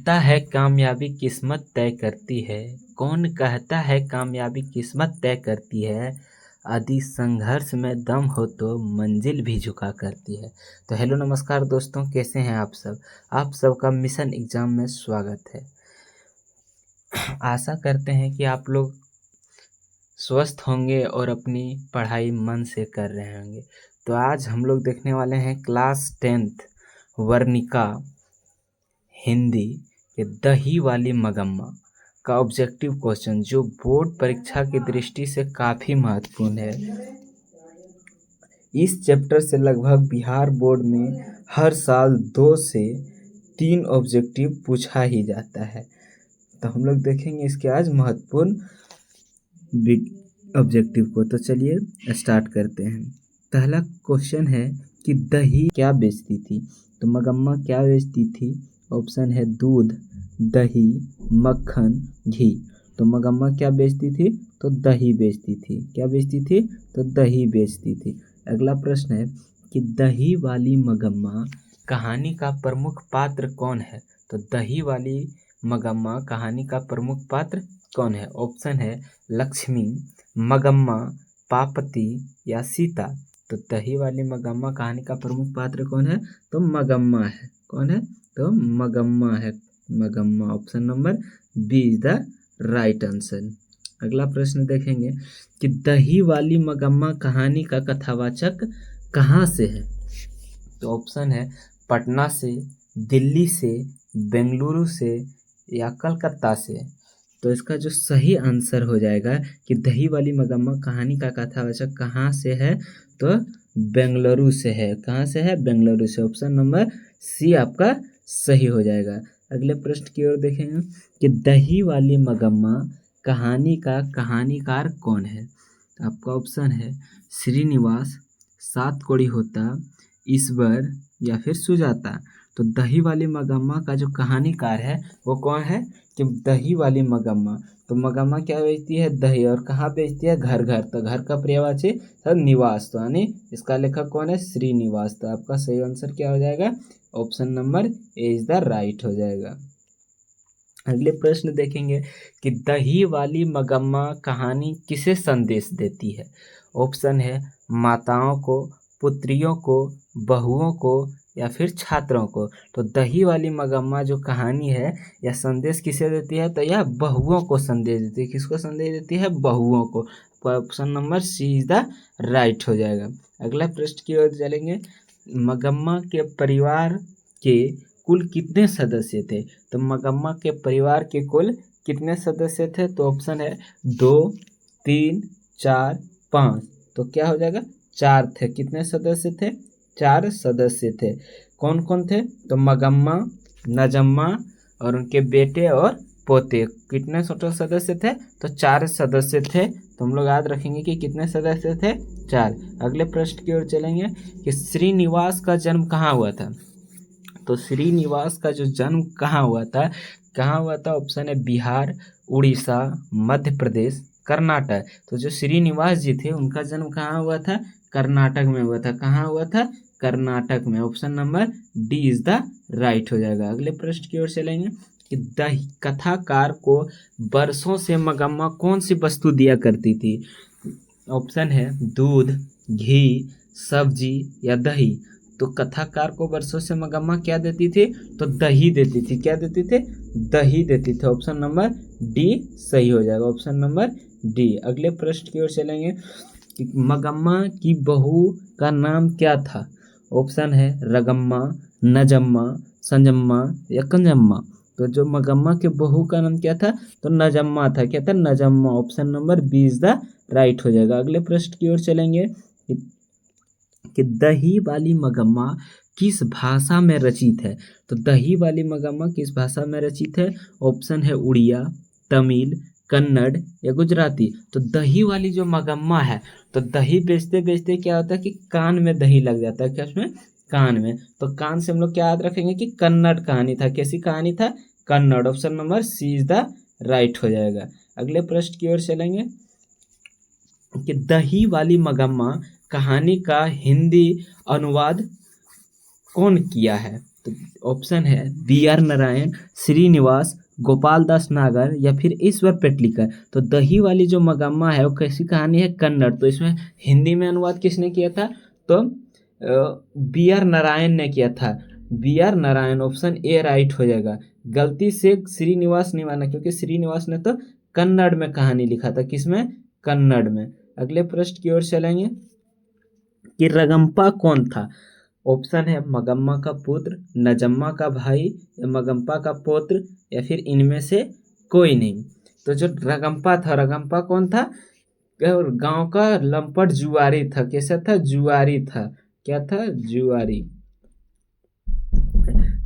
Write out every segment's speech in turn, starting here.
कहता है कामयाबी किस्मत तय करती है। कौन कहता है कामयाबी किस्मत तय करती है। आदि संघर्ष में दम हो तो मंजिल भी झुका करती है। तो हेलो नमस्कार दोस्तों, कैसे हैं आप सब। आप सबका मिशन एग्जाम में स्वागत है। आशा करते हैं कि आप लोग स्वस्थ होंगे और अपनी पढ़ाई मन से कर रहे होंगे। तो आज हम लोग देखने वाले हैं क्लास 10th वर्णिका हिंदी के दही वाली मगम्मा का ऑब्जेक्टिव क्वेश्चन, जो बोर्ड परीक्षा की दृष्टि से काफ़ी महत्वपूर्ण है। इस चैप्टर से लगभग बिहार बोर्ड में हर साल 2 से 3 ऑब्जेक्टिव पूछा ही जाता है। तो हम लोग देखेंगे इसके आज महत्वपूर्ण ऑब्जेक्टिव को। तो चलिए स्टार्ट करते हैं। पहला क्वेश्चन है कि दही क्या बेचती थी। तो मगम्मा क्या बेचती थी। ऑप्शन है दूध, दही, मक्खन, घी। तो मगम्मा क्या बेचती थी, तो दही बेचती थी। क्या बेचती थी, तो दही बेचती थी। अगला प्रश्न है कि दही वाली मगम्मा कहानी का प्रमुख पात्र कौन है। तो दही वाली मगम्मा कहानी का प्रमुख पात्र कौन है। ऑप्शन है लक्ष्मी, मगम्मा, पापती या सीता। तो दही वाली मगम्मा कहानी का प्रमुख पात्र कौन है, तो मगम्मा है। कौन है, तो मगम्मा है। Magamma, option number B is the right answer. अगला प्रश्न देखेंगे कि दही वाली मगम्मा कहानी का कथावाचक कहाँ से है। तो ऑप्शन है पटना से, दिल्ली से, बेंगलुरु से या कलकत्ता से। तो इसका जो सही आंसर हो जाएगा कि दही वाली मगम्मा कहानी का कथावाचक कहाँ से है, तो बेंगलुरु से है। कहाँ से है, बेंगलुरु से। ऑप्शन नंबर सी आपका सही हो जाएगा। अगले प्रश्न की ओर देखेंगे कि दही वाली मगम्मा कहानी का कहानीकार कौन है। आपका ऑप्शन है श्रीनिवास, सात कोड़ी होता, ईश्वर या फिर सुजाता। तो दही वाली मगम्मा का जो कहानीकार है वो कौन है, कि दही वाली मगम्मा। तो मगम्मा क्या बेचती है, दही, और कहाँ बेचती है, घर घर। तो घर का पर्यायवाची निवास, तो यानी इसका लेखक कौन है, श्रीनिवास। तो आपका सही आंसर क्या हो जाएगा, option number A is the right हो जाएगा। अगले प्रश्न देखेंगे कि दही वाली मगम्मा कहानी किसे संदेश देती है। ऑप्शन है माताओं को, पुत्रियों को, बहुओं को या फिर छात्रों को। तो दही वाली मगम्मा जो कहानी है यह संदेश किसे देती है, तो यह बहुओं को संदेश देती है। किसको संदेश देती है, बहुओं को। Option number C is the right हो जाएगा। अगला प्रश्न की ओर चलेंगे। मगम्मा के परिवार के कुल कितने सदस्य थे। तो मगम्मा के परिवार के कुल कितने सदस्य थे। तो ऑप्शन है 2, 3, 4, 5। तो क्या हो जाएगा, 4 थे। कितने सदस्य थे, 4 सदस्य थे। कौन कौन थे, तो मगम्मा, नजम्मा और उनके बेटे और पोते। कितने टोटल सदस्य थे, तो 4 सदस्य थे। तो हम लोग याद रखेंगे कि कितने सदस्य थे, 4। अगले प्रश्न की ओर चलेंगे कि श्रीनिवास का जन्म कहाँ हुआ था। तो श्रीनिवास का जो जन्म कहाँ हुआ था, ऑप्शन है बिहार, उड़ीसा, मध्य प्रदेश, कर्नाटक। तो जो श्रीनिवास जी थे उनका जन्म कहाँ हुआ था, कर्नाटक में हुआ था। कहाँ हुआ था, कर्नाटक में। Option number D is the right हो जाएगा। अगले प्रश्न की ओर चलेंगे कि दही कथाकार को बरसों से मगम्मा कौन सी वस्तु दिया करती थी। ऑप्शन है दूध, घी, सब्जी या दही। तो कथाकार को वर्षों से मगम्मा क्या देती थी, तो दही देती थी। क्या देती थी, दही देती थी। ऑप्शन नंबर डी सही हो जाएगा। Option number D. अगले प्रश्न की ओर चलेंगे कि मगम्मा की बहू का नाम क्या था। ऑप्शन है रगम्मा, नजम्मा, संजम्मा या कंजम्मा। तो जो मगम्मा के बहू का नाम क्या था, तो नजम्मा था। क्या था, Najamma. Option number B is the right हो जाएगा। अगले प्रश्न की ओर चलेंगे कि दही वाली मगम्मा किस भाषा में रचित है। तो दही वाली मगम्मा किस भाषा में रचित है। ऑप्शन है उड़िया, तमिल, कन्नड़ या गुजराती। तो दही वाली जो मगम्मा है, तो दही बेचते बेचते क्या होता है कि कान में दही लग जाता है। क्या उसमें, कान में। तो कान से हम लोग क्या याद रखेंगे कि कन्नड़ कहानी था। कैसी कहानी था, Kannada. Option number C is the right हो जाएगा। अगले प्रश्न की ओर चलेंगे कि दही वाली मगम्मा कहानी का हिंदी अनुवाद कौन किया है। तो ऑप्शन है बी आर नारायण, श्रीनिवास, गोपाल दास नागर या फिर ईश्वर पेटलिकर। तो दही वाली जो मगम्मा है वो कैसी कहानी है, कन्नड़। तो इसमें हिंदी में अनुवाद किसने किया था, तो बी आर नारायण ने किया था। B R Narayan, option A right हो जाएगा। गलती से श्रीनिवास नहीं माना, क्योंकि श्रीनिवास ने तो कन्नड़ में कहानी लिखा था, किसमें, कन्नड़ में। अगले प्रश्न की ओर चलेंगे कि रगम्पा कौन था। ऑप्शन है मगम्मा का पुत्र, नजम्मा का भाई, या मगम्पा का पुत्र, या फिर इनमें से कोई नहीं। तो जो रगम्पा था, रगम्पा कौन था, गांव का लंपट जुआरी था। कैसा था, जुआरी था। क्या था, जुआरी।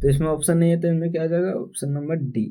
तो इसमें ऑप्शन नहीं है, तो इनमें क्या आ जाएगा, ऑप्शन नंबर डी।